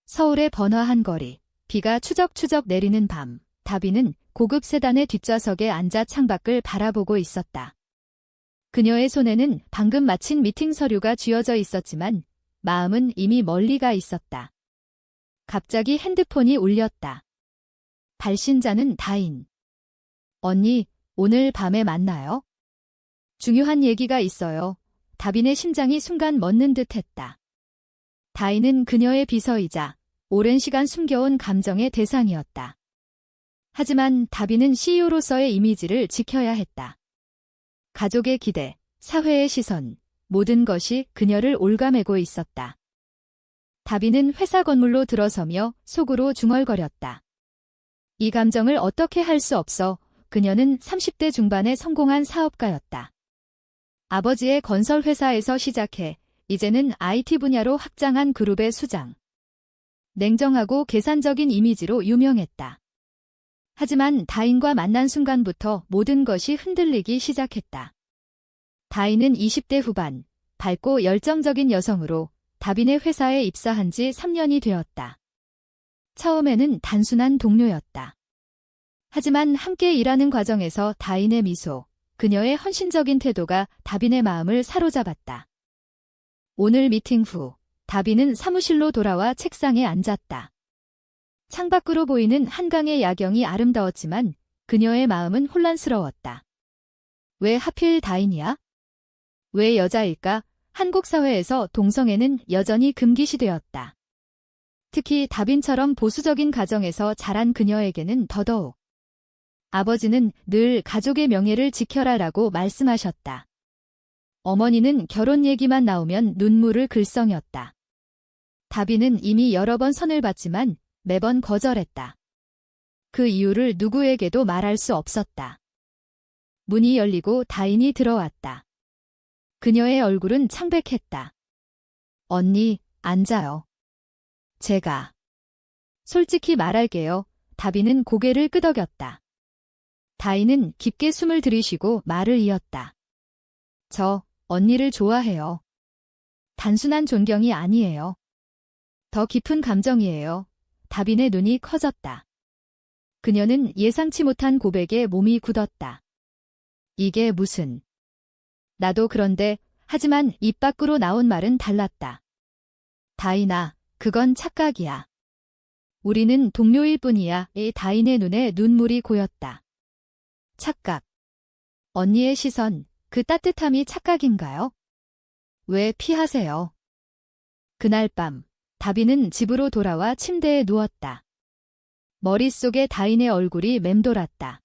서울의 번화한 거리, 비가 추적추적 내리는 밤, 다비는 고급 세단의 뒷좌석에 앉아 창밖을 바라보고 있었다. 그녀의 손에는 방금 마친 미팅 서류가 쥐어져 있었지만 마음은 이미 멀리 가 있었다. 갑자기 핸드폰이 울렸다. 발신자는 다인. 언니, 오늘 밤에 만나요? 중요한 얘기가 있어요. 다빈의 심장이 순간 멎는 듯 했다. 다인은 그녀의 비서이자 오랜 시간 숨겨온 감정의 대상이었다. 하지만 다빈은 CEO로서의 이미지를 지켜야 했다. 가족의 기대, 사회의 시선, 모든 것이 그녀를 올가매고 있었다. 다빈은 회사 건물로 들어서며 속으로 중얼거렸다. 이 감정을 어떻게 할 수 없어. 그녀는 30대 중반의 성공한 사업가였다. 아버지의 건설회사에서 시작해 이제는 IT 분야로 확장한 그룹의 수장. 냉정하고 계산적인 이미지로 유명했다. 하지만 다인과 만난 순간부터 모든 것이 흔들리기 시작했다. 다인은 20대 후반, 밝고 열정적인 여성으로 다빈의 회사에 입사한 지 3년이 되었다. 처음에는 단순한 동료였다. 하지만 함께 일하는 과정에서 다인의 미소, 그녀의 헌신적인 태도가 다빈의 마음을 사로잡았다. 오늘 미팅 후, 다빈은 사무실로 돌아와 책상에 앉았다. 창밖으로 보이는 한강의 야경이 아름다웠지만 그녀의 마음은 혼란스러웠다. 왜 하필 다인이야? 왜 여자일까? 한국 사회에서 동성애는 여전히 금기시되었다. 특히 다빈처럼 보수적인 가정에서 자란 그녀에게는 더더욱. 아버지는 늘 가족의 명예를 지켜라라고 말씀하셨다. 어머니는 결혼 얘기만 나오면 눈물을 글썽였다. 다빈은 이미 여러 번 선을 봤지만 매번 거절했다. 그 이유를 누구에게도 말할 수 없었다. 문이 열리고 다인이 들어왔다. 그녀의 얼굴은 창백했다. 언니, 앉아요. 제가. 솔직히 말할게요. 다빈은 고개를 끄덕였다. 다인은 깊게 숨을 들이쉬고 말을 이었다. 저, 언니를 좋아해요. 단순한 존경이 아니에요. 더 깊은 감정이에요. 다빈의 눈이 커졌다. 그녀는 예상치 못한 고백에 몸이 굳었다. 이게 무슨. 나도 그런데, 하지만 입 밖으로 나온 말은 달랐다. 다인아, 그건 착각이야. 우리는 동료일 뿐이야. 다인의 눈에 눈물이 고였다. 착각. 언니의 시선, 그 따뜻함이 착각인가요? 왜 피하세요? 그날 밤, 다빈은 집으로 돌아와 침대에 누웠다. 머릿속에 다인의 얼굴이 맴돌았다.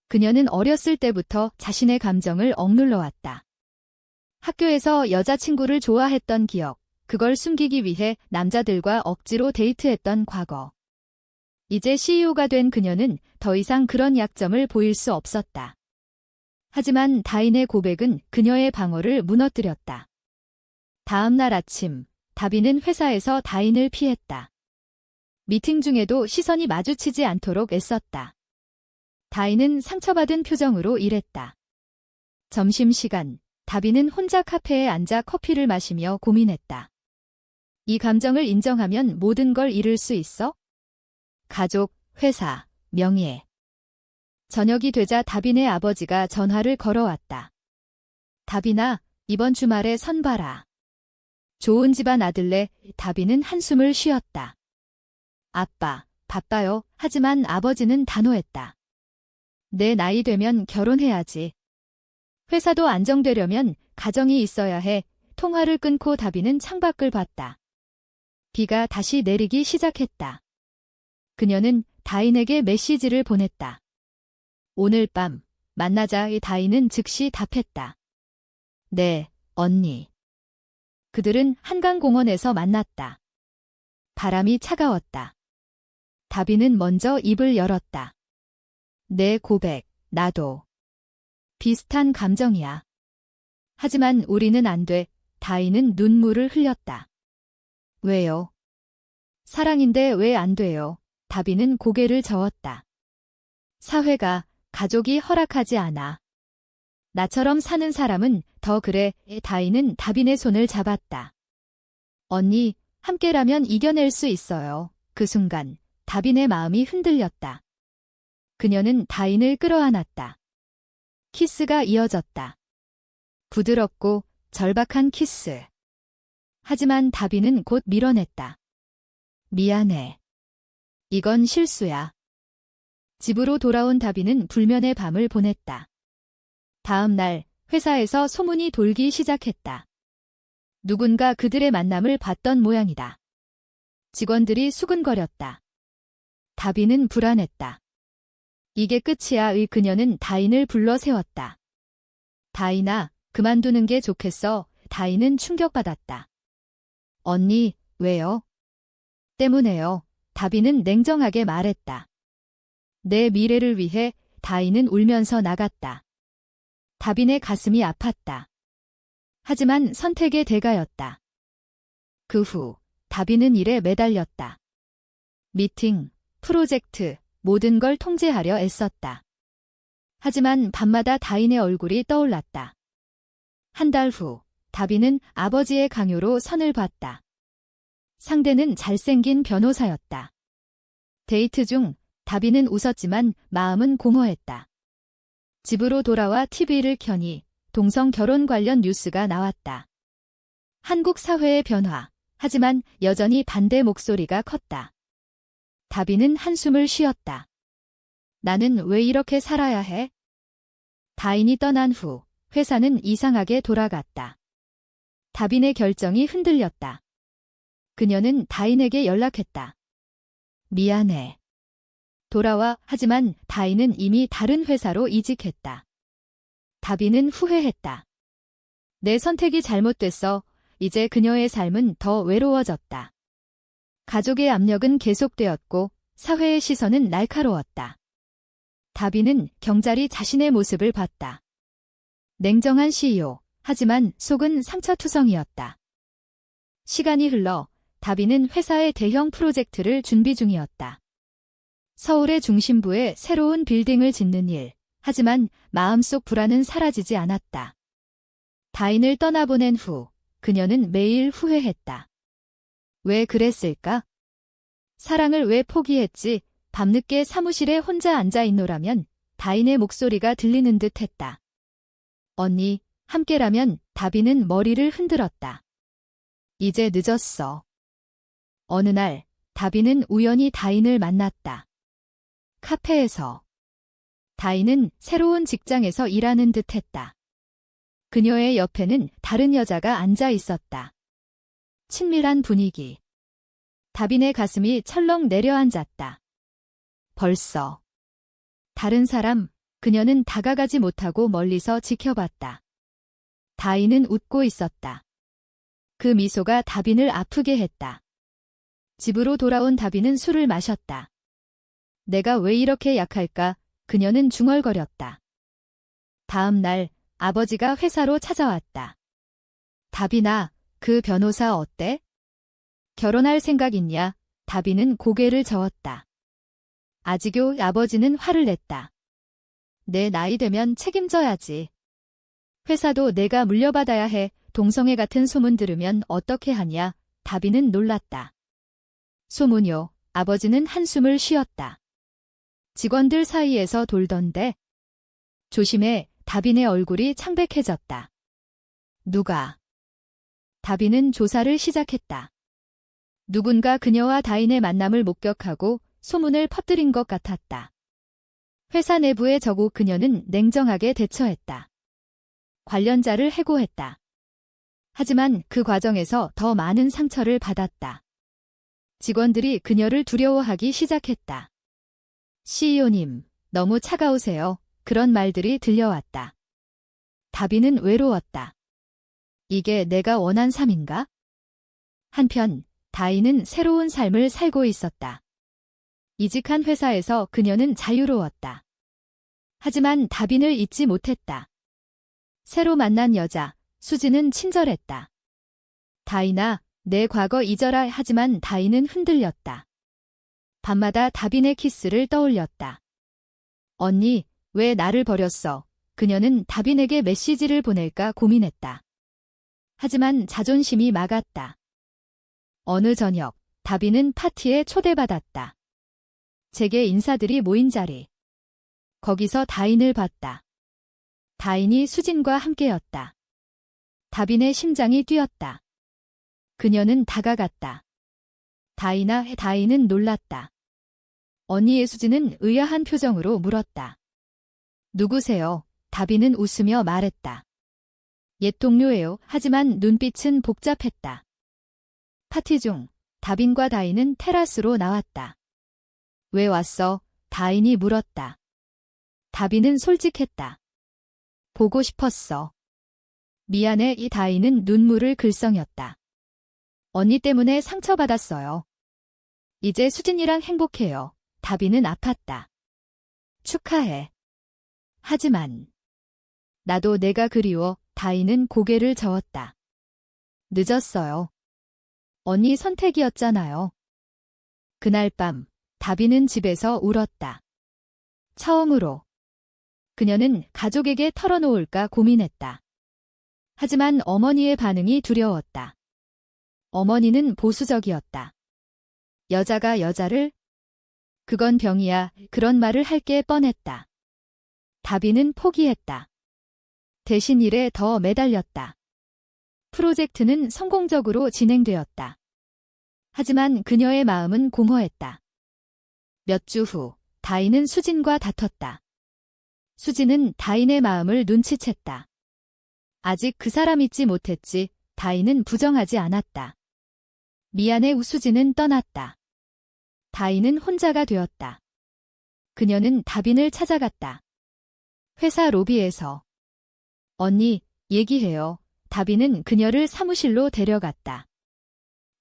그녀는 어렸을 때부터 자신의 감정을 억눌러왔다. 학교에서 여자친구를 좋아했던 기억, 그걸 숨기기 위해 남자들과 억지로 데이트했던 과거. 이제 CEO가 된 그녀는 더 이상 그런 약점을 보일 수 없었다. 하지만 다인의 고백은 그녀의 방어를 무너뜨렸다. 다음 날 아침, 다빈은 회사에서 다인을 피했다. 미팅 중에도 시선이 마주치지 않도록 애썼다. 다인은 상처받은 표정으로 일했다. 점심시간, 다빈은 혼자 카페에 앉아 커피를 마시며 고민했다. 이 감정을 인정하면 모든 걸 잃을 수 있어? 가족, 회사, 명예. 저녁이 되자 다빈의 아버지가 전화를 걸어왔다. 다빈아, 이번 주말에 선 봐라. 좋은 집안 아들네. 다빈은 한숨을 쉬었다. 아빠, 바빠요. 하지만 아버지는 단호했다. 내 나이 되면 결혼해야지. 회사도 안정되려면 가정이 있어야 해. 통화를 끊고 다빈은 창밖을 봤다. 비가 다시 내리기 시작했다. 그녀는 다인에게 메시지를 보냈다. 오늘 밤, 만나자. 다인은 즉시 답했다. 네, 언니. 그들은 한강공원에서 만났다. 바람이 차가웠다. 다빈은 먼저 입을 열었다. 내 고백, 나도. 비슷한 감정이야. 하지만 우리는 안 돼. 다인은 눈물을 흘렸다. 왜요? 사랑인데 왜 안 돼요? 다빈은 고개를 저었다. 사회가, 가족이 허락하지 않아. 나처럼 사는 사람은 더 그래. 다인은 다빈의 손을 잡았다. 언니, 함께라면 이겨낼 수 있어요. 그 순간 다빈의 마음이 흔들렸다. 그녀는 다인을 끌어안았다. 키스가 이어졌다. 부드럽고 절박한 키스. 하지만 다빈은 곧 밀어냈다. 미안해. 이건 실수야. 집으로 돌아온 다빈은 불면의 밤을 보냈다. 다음 날 회사에서 소문이 돌기 시작했다. 누군가 그들의 만남을 봤던 모양이다. 직원들이 수근거렸다. 다빈은 불안했다. 이게 끝이야. 그녀는 다인을 불러 세웠다. 다인아, 그만두는 게 좋겠어. 다인은 충격받았다. 언니, 왜요? 때문에요. 다빈은 냉정하게 말했다. 내 미래를 위해. 다인은 울면서 나갔다. 다빈의 가슴이 아팠다. 하지만 선택의 대가였다. 그 후 다빈은 일에 매달렸다. 미팅, 프로젝트, 모든 걸 통제하려 애썼다. 하지만 밤마다 다인의 얼굴이 떠올랐다. 한 달 후 다빈은 아버지의 강요로 선을 봤다. 상대는 잘생긴 변호사였다. 데이트 중 다빈은 웃었지만 마음은 공허했다. 집으로 돌아와 TV를 켜니 동성 결혼 관련 뉴스가 나왔다. 한국 사회의 변화, 하지만 여전히 반대 목소리가 컸다. 다빈은 한숨을 쉬었다. 나는 왜 이렇게 살아야 해? 다인이 떠난 후 회사는 이상하게 돌아갔다. 다빈의 결정이 흔들렸다. 그녀는 다인에게 연락했다. 미안해. 돌아와. 하지만 다인은 이미 다른 회사로 이직했다. 다빈은 후회했다. 내 선택이 잘못됐어. 이제 그녀의 삶은 더 외로워졌다. 가족의 압력은 계속되었고 사회의 시선은 날카로웠다. 다빈은 경찰이 자신의 모습을 봤다. 냉정한 CEO, 하지만 속은 상처투성이었다. 시간이 흘러 다빈은 회사의 대형 프로젝트를 준비 중이었다. 서울의 중심부에 새로운 빌딩을 짓는 일, 하지만 마음속 불안은 사라지지 않았다. 다인을 떠나보낸 후 그녀는 매일 후회했다. 왜 그랬을까? 사랑을 왜 포기했지? 밤늦게 사무실에 혼자 앉아 있노라면 다인의 목소리가 들리는 듯 했다. 언니, 함께라면. 다빈은 머리를 흔들었다. 이제 늦었어. 어느 날 다빈은 우연히 다인을 만났다. 카페에서. 다인은 새로운 직장에서 일하는 듯 했다. 그녀의 옆에는 다른 여자가 앉아 있었다. 친밀한 분위기. 다빈의 가슴이 철렁 내려앉았다. 벌써. 다른 사람. 그녀는 다가가지 못하고 멀리서 지켜봤다. 다인은 웃고 있었다. 그 미소가 다빈을 아프게 했다. 집으로 돌아온 다빈은 술을 마셨다. 내가 왜 이렇게 약할까? 그녀는 중얼거렸다. 다음 날 아버지가 회사로 찾아왔다. 다빈아, 그 변호사 어때? 결혼할 생각 있냐? 다빈은 고개를 저었다. 아직요. 아버지는 화를 냈다. 내 나이 되면 책임져야지. 회사도 내가 물려받아야 해. 동성애 같은 소문 들으면 어떻게 하냐? 다빈은 놀랐다. 소문요. 아버지는 한숨을 쉬었다. 직원들 사이에서 돌던데. 조심해. 다빈의 얼굴이 창백해졌다. 누가? 다빈은 조사를 시작했다. 누군가 그녀와 다인의 만남을 목격하고 소문을 퍼뜨린 것 같았다. 회사 내부에 적고 그녀는 냉정하게 대처했다. 관련자를 해고했다. 하지만 그 과정에서 더 많은 상처를 받았다. 직원들이 그녀를 두려워하기 시작했다. CEO님, 너무 차가우세요. 그런 말들이 들려왔다. 다빈은 외로웠다. 이게 내가 원한 삶인가? 한편 다인은 새로운 삶을 살고 있었다. 이직한 회사에서 그녀는 자유로웠다. 하지만 다빈을 잊지 못했다. 새로 만난 여자, 수지는 친절했다. 다인아, 내 과거 잊어라. 하지만 다인은 흔들렸다. 밤마다 다빈의 키스를 떠올렸다. 언니, 왜 나를 버렸어? 그녀는 다빈에게 메시지를 보낼까 고민했다. 하지만 자존심이 막았다. 어느 저녁, 다빈은 파티에 초대받았다. 재계 인사들이 모인 자리. 거기서 다인을 봤다. 다인이 수진과 함께였다. 다빈의 심장이 뛰었다. 그녀는 다가갔다. 다인은 놀랐다. 언니의 수진은 의아한 표정으로 물었다. 누구세요? 다빈은 웃으며 말했다. 옛 동료예요. 하지만 눈빛은 복잡했다. 파티 중 다빈과 다인은 테라스로 나왔다. 왜 왔어? 다인이 물었다. 다빈은 솔직했다. 보고 싶었어. 미안해. 이 다인은 눈물을 글썽였다. 언니 때문에 상처받았어요. 이제 수진이랑 행복해요. 다빈은 아팠다. 축하해. 하지만 나도 내가 그리워. 다인은 고개를 저었다. 늦었어요. 언니 선택이었잖아요. 그날 밤 다빈은 집에서 울었다. 처음으로 그녀는 가족에게 털어놓을까 고민했다. 하지만 어머니의 반응이 두려웠다. 어머니는 보수적이었다. 여자가 여자를? 그건 병이야. 그런 말을 할 게 뻔했다. 다빈은 포기했다. 대신 일에 더 매달렸다. 프로젝트는 성공적으로 진행되었다. 하지만 그녀의 마음은 공허했다. 몇 주 후, 다인은 수진과 다퉜다. 수진은 다인의 마음을 눈치챘다. 아직 그 사람 잊지 못했지. 다인은 부정하지 않았다. 미안해. 수진은 떠났다. 다인은 혼자가 되었다. 그녀는 다빈을 찾아갔다. 회사 로비에서. 언니, 얘기해요. 다빈은 그녀를 사무실로 데려갔다.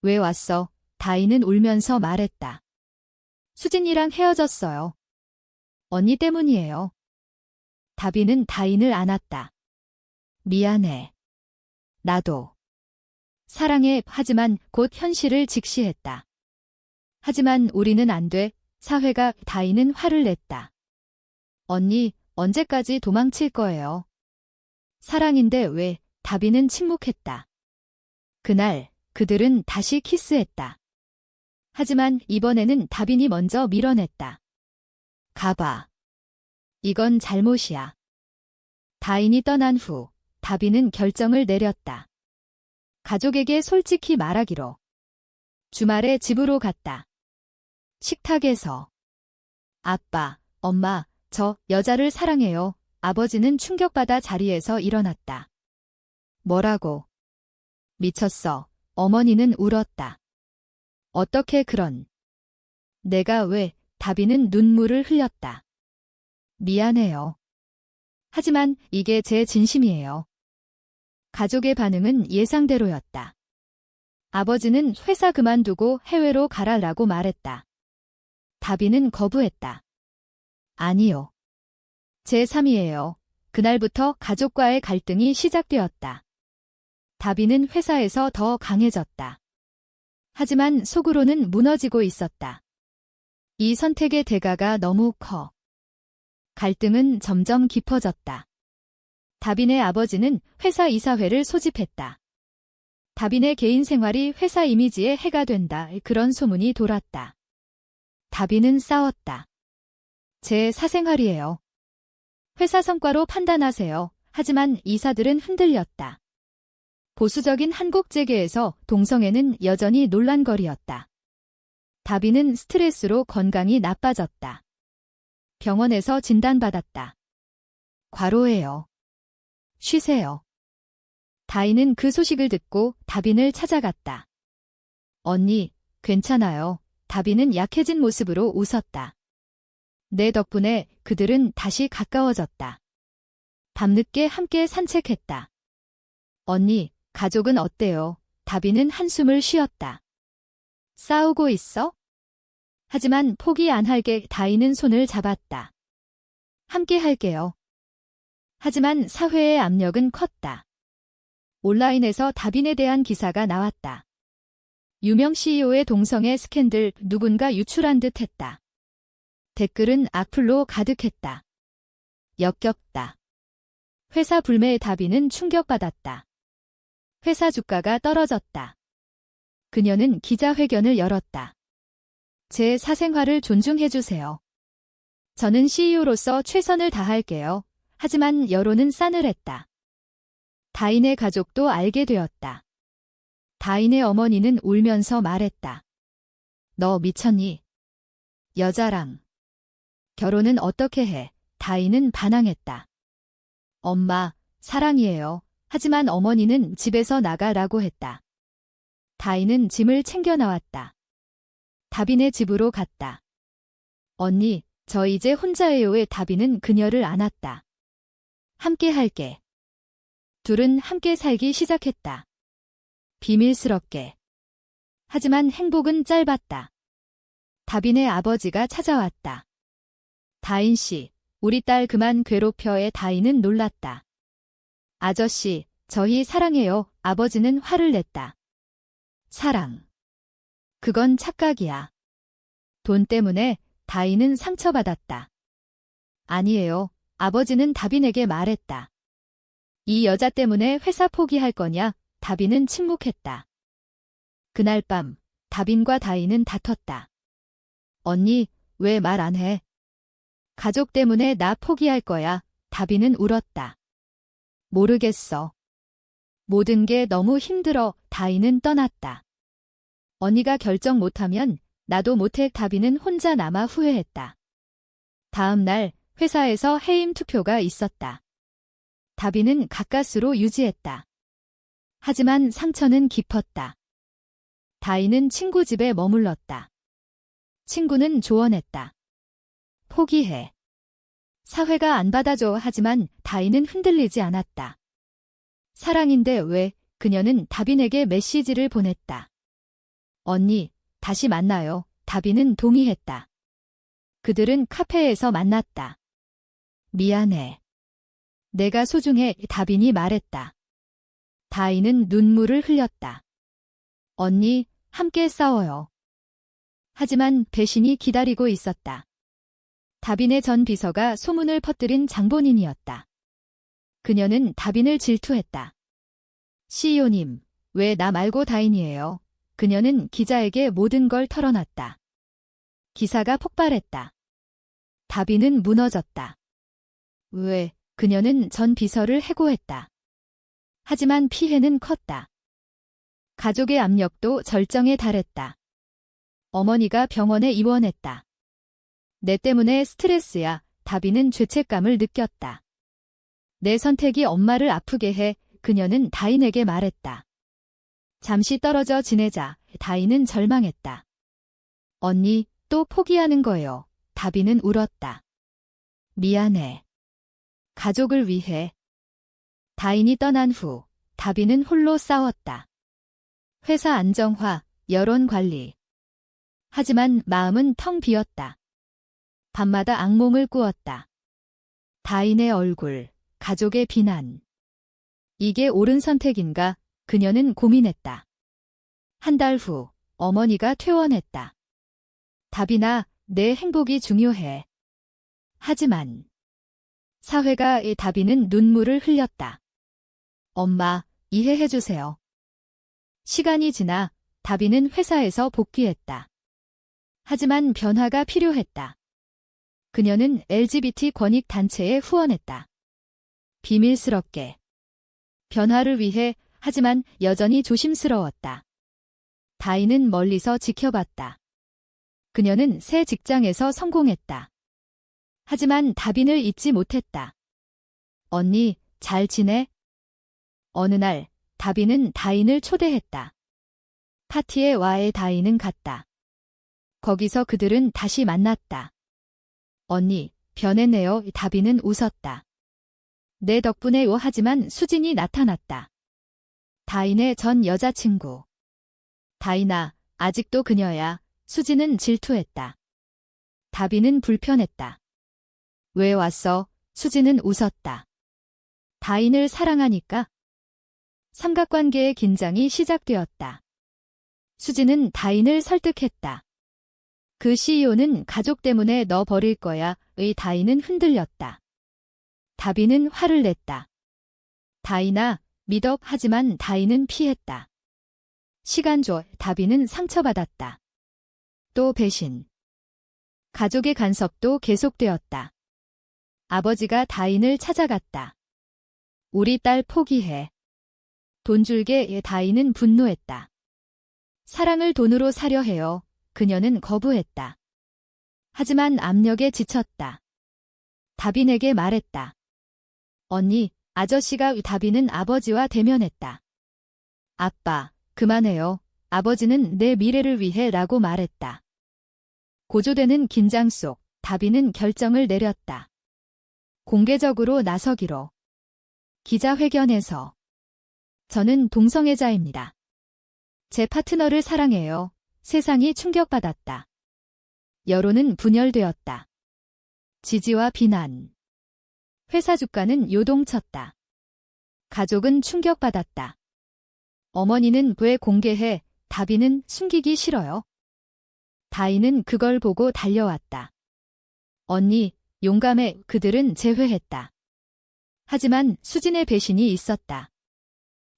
왜 왔어? 다인은 울면서 말했다. 수진이랑 헤어졌어요. 언니 때문이에요. 다빈은 다인을 안았다. 미안해. 나도. 사랑해. 하지만 곧 현실을 직시했다. 하지만 우리는 안 돼. 사회가. 다인은 화를 냈다. 언니, 언제까지 도망칠 거예요? 사랑인데 왜? 다빈은 침묵했다. 그날 그들은 다시 키스했다. 하지만 이번에는 다빈이 먼저 밀어냈다. 가봐. 이건 잘못이야. 다인이 떠난 후 다빈은 결정을 내렸다. 가족에게 솔직히 말하기로. 주말에 집으로 갔다. 식탁에서. 아빠, 엄마, 저 여자를 사랑해요. 아버지는 충격받아 자리에서 일어났다. 뭐라고? 미쳤어. 어머니는 울었다. 어떻게 그런? 내가 왜? 다빈은 눈물을 흘렸다. 미안해요. 하지만 이게 제 진심이에요. 가족의 반응은 예상대로였다. 아버지는 회사 그만두고 해외로 가라라고 말했다. 다빈은 거부했다. 아니요. 제 3이에요. 그날부터 가족과의 갈등이 시작되었다. 다빈은 회사에서 더 강해졌다. 하지만 속으로는 무너지고 있었다. 이 선택의 대가가 너무 커. 갈등은 점점 깊어졌다. 다빈의 아버지는 회사 이사회를 소집했다. 다빈의 개인 생활이 회사 이미지에 해가 된다. 그런 소문이 돌았다. 다빈은 싸웠다. 제 사생활이에요. 회사 성과로 판단하세요. 하지만 이사들은 흔들렸다. 보수적인 한국 재계에서 동성애는 여전히 논란거리였다. 다빈은 스트레스로 건강이 나빠졌다. 병원에서 진단받았다. 과로예요. 쉬세요. 다인은 그 소식을 듣고 다빈을 찾아갔다. 언니, 괜찮아요. 다빈은 약해진 모습으로 웃었다. 내 덕분에 그들은 다시 가까워졌다. 밤늦게 함께 산책했다. 언니, 가족은 어때요? 다빈은 한숨을 쉬었다. 싸우고 있어? 하지만 포기 안 할게. 다인은 손을 잡았다. 함께 할게요. 하지만 사회의 압력은 컸다. 온라인에서 다빈에 대한 기사가 나왔다. 유명 CEO의 동성애 스캔들 누군가 유출한 듯 했다. 댓글은 악플로 가득했다. 역겹다. 회사 불매의 다빈은 충격받았다. 회사 주가가 떨어졌다. 그녀는 기자회견을 열었다. 제 사생활을 존중해주세요. 저는 CEO로서 최선을 다할게요. 하지만 여론은 싸늘했다. 다인의 가족도 알게 되었다. 다인의 어머니는 울면서 말했다. 너 미쳤니? 여자랑 결혼은 어떻게 해? 다인은 반항했다. 엄마, 사랑이에요. 하지만 어머니는 집에서 나가라고 했다. 다인은 짐을 챙겨 나왔다. 다빈의 집으로 갔다. 언니, 저 이제 혼자예요의 다빈은 그녀를 안았다. 함께 할게. 둘은 함께 살기 시작했다. 비밀스럽게. 하지만 행복은 짧았다. 다빈의 아버지가 찾아왔다. 다인 씨, 우리 딸 그만 괴롭혀에 다인은 놀랐다. 아저씨, 저희 사랑해요. 아버지는 화를 냈다. 사랑. 그건 착각이야. 돈 때문에 다인은 상처받았다. 아니에요. 아버지는 다빈에게 말했다. 이 여자 때문에 회사 포기할 거냐? 다빈은 침묵했다. 그날 밤, 다빈과 다인은 다퉜다. 언니, 왜 말 안 해? 가족 때문에 나 포기할 거야. 다빈은 울었다. 모르겠어. 모든 게 너무 힘들어. 다인은 떠났다. 언니가 결정 못하면 나도 못해. 다빈은 혼자 남아 후회했다. 다음 날 회사에서 해임 투표가 있었다. 다빈은 가까스로 유지했다. 하지만 상처는 깊었다. 다인은 친구 집에 머물렀다. 친구는 조언했다. 포기해. 사회가 안 받아줘. 하지만 다인은 흔들리지 않았다. 사랑인데 왜? 그녀는 다빈에게 메시지를 보냈다. 언니, 다시 만나요. 다빈은 동의했다. 그들은 카페에서 만났다. 미안해. 내가 소중해. 다빈이 말했다. 다인은 눈물을 흘렸다. 언니, 함께 싸워요. 하지만 배신이 기다리고 있었다. 다빈의 전 비서가 소문을 퍼뜨린 장본인이었다. 그녀는 다빈을 질투했다. CEO님, 왜 나 말고 다인이에요? 그녀는 기자에게 모든 걸 털어놨다. 기사가 폭발했다. 다빈은 무너졌다. 왜? 그녀는 전 비서를 해고했다. 하지만 피해는 컸다. 가족의 압력도 절정에 달했다. 어머니가 병원에 입원했다. 내 때문에 스트레스야. 다빈은 죄책감을 느꼈다. 내 선택이 엄마를 아프게 해. 그녀는 다인에게 말했다. 잠시 떨어져 지내자. 다인은 절망했다. 언니, 또 포기하는 거예요. 다빈은 울었다. 미안해. 가족을 위해. 다인이 떠난 후 다빈은 홀로 싸웠다. 회사 안정화, 여론 관리. 하지만 마음은 텅 비었다. 밤마다 악몽을 꾸었다. 다인의 얼굴, 가족의 비난. 이게 옳은 선택인가? 그녀는 고민했다. 한 달 후 어머니가 퇴원했다. 다빈아, 내 행복이 중요해. 하지만 사회가 다빈은 눈물을 흘렸다. 엄마, 이해해주세요. 시간이 지나 다빈은 회사에서 복귀했다. 하지만 변화가 필요했다. 그녀는 LGBT 권익 단체에 후원했다. 비밀스럽게. 변화를 위해. 하지만 여전히 조심스러웠다. 다인은 멀리서 지켜봤다. 그녀는 새 직장에서 성공했다. 하지만 다빈을 잊지 못했다. 언니, 잘 지내? 어느 날 다빈은 다인을 초대했다. 파티에 와의 다인은 갔다. 거기서 그들은 다시 만났다. 언니, 변했네요. 다빈은 웃었다. 내 덕분에요. 하지만 수진이 나타났다. 다인의 전 여자친구. 다인아, 아직도 그녀야. 수진은 질투했다. 다빈은 불편했다. 왜 왔어? 수진은 웃었다. 다인을 사랑하니까. 삼각관계의 긴장이 시작되었다. 수진은 다인을 설득했다. 그 CEO는 가족 때문에 너 버릴 거야. 의 다인은 흔들렸다. 다빈은 화를 냈다. 다인아, 믿어. 하지만 다인은 피했다. 시간 줘. 다비는 상처받았다. 또 배신. 가족의 간섭도 계속되었다. 아버지가 다인을 찾아갔다. 우리 딸 포기해. 돈 줄게. 다인은 분노했다. 사랑을 돈으로 사려 해요. 그녀는 거부했다. 하지만 압력에 지쳤다. 다빈에게 말했다. 언니, 아저씨가. 다빈은 아버지와 대면했다. 아빠, 그만해요. 아버지는 내 미래를 위해 라고 말했다. 고조되는 긴장 속 다빈은 결정을 내렸다. 공개적으로 나서기로. 기자회견에서 저는 동성애자입니다. 제 파트너를 사랑해요. 세상이 충격받았다. 여론은 분열되었다. 지지와 비난. 회사 주가는 요동쳤다. 가족은 충격받았다. 어머니는 왜 공개해? 다비는 숨기기 싫어요. 다인은 그걸 보고 달려왔다. 언니, 용감해. 그들은 제회했다. 하지만 수진의 배신이 있었다.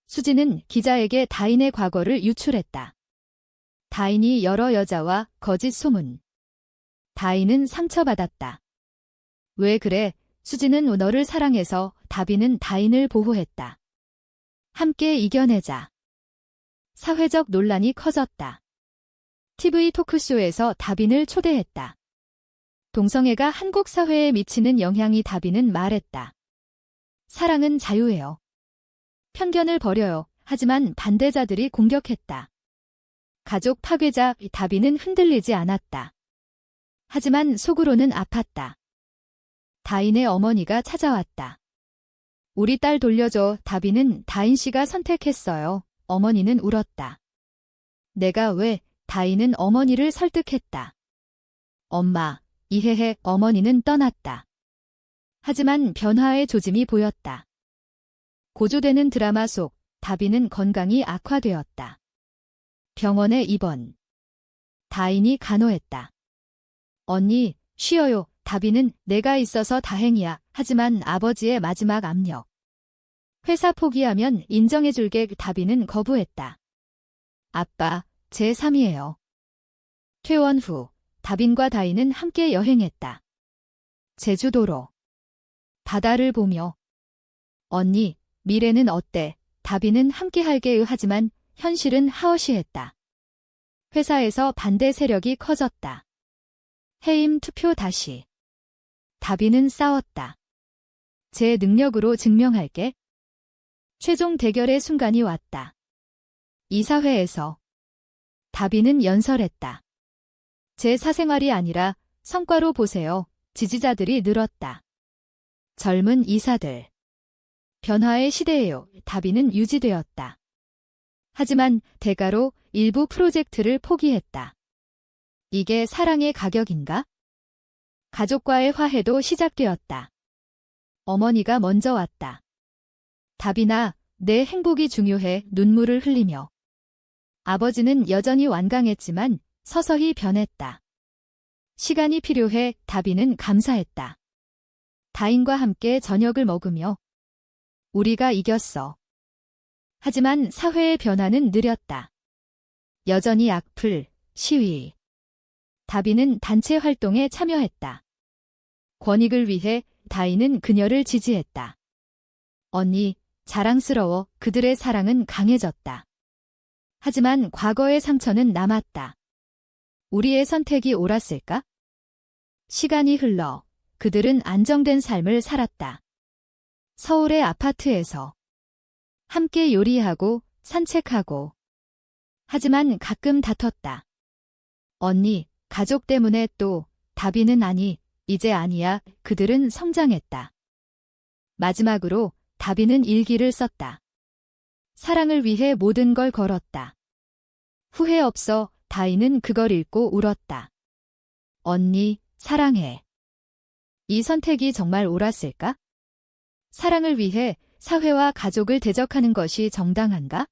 수진은 기자에게 다인의 과거를 유출했다. 다인이 여러 여자와 거짓 소문. 다인은 상처받았다. 왜 그래? 수진은 너를 사랑해서. 다비는 다인을 보호했다. 함께 이겨내자. 사회적 논란이 커졌다. TV 토크쇼에서 다빈을 초대했다. 동성애가 한국 사회에 미치는 영향이. 다빈은 말했다. 사랑은 자유예요. 편견을 버려요. 하지만 반대자들이 공격했다. 가족 파괴자. 다빈은 흔들리지 않았다. 하지만 속으로는 아팠다. 다인의 어머니가 찾아왔다. 우리 딸 돌려줘. 다빈은 다인 씨가 선택했어요. 어머니는 울었다. 내가 왜? 다인은 어머니를 설득했다. 엄마, 이해해. 어머니는 떠났다. 하지만 변화의 조짐이 보였다. 고조되는 드라마 속 다빈은 건강이 악화되었다. 병원에 입원. 다인이 간호했다. 언니, 쉬어요. 다빈은 내가 있어서 다행이야. 하지만 아버지의 마지막 압력. 회사 포기하면 인정해줄게. 다빈은 거부했다. 아빠, 제 3이에요. 퇴원 후 다빈과 다인은 함께 여행했다. 제주도로. 바다를 보며. 언니, 미래는 어때? 다빈은 함께할게요. 하지만 현실은 하어시했다. 회사에서 반대 세력이 커졌다. 해임 투표 다시. 다빈은 싸웠다. 제 능력으로 증명할게. 최종 대결의 순간이 왔다. 이사회에서 다빈은 연설했다. 제 사생활이 아니라 성과로 보세요. 지지자들이 늘었다. 젊은 이사들. 변화의 시대예요. 다빈은 유지되었다. 하지만 대가로 일부 프로젝트를 포기했다. 이게 사랑의 가격인가? 가족과의 화해도 시작되었다. 어머니가 먼저 왔다. 다빈아, 내 행복이 중요해. 눈물을 흘리며. 아버지는 여전히 완강했지만 서서히 변했다. 시간이 필요해. 다빈은 감사했다. 다인과 함께 저녁을 먹으며. 우리가 이겼어. 하지만 사회의 변화는 느렸다. 여전히 악플, 시위. 다빈은 단체 활동에 참여했다. 권익을 위해 다인은 그녀를 지지했다. 언니, 자랑스러워. 그들의 사랑은 강해졌다. 하지만 과거의 상처는 남았다. 우리의 선택이 옳았을까? 시간이 흘러 그들은 안정된 삶을 살았다. 서울의 아파트에서 함께 요리하고 산책하고. 하지만 가끔 다퉜다. 언니, 가족 때문에 또. 다빈은 아니, 이제 아니야. 그들은 성장했다. 마지막으로 다빈은 일기를 썼다. 사랑을 위해 모든 걸 걸었다. 후회 없어. 다인은 그걸 읽고 울었다. 언니, 사랑해. 이 선택이 정말 옳았을까? 사랑을 위해 사회와 가족을 대적하는 것이 정당한가?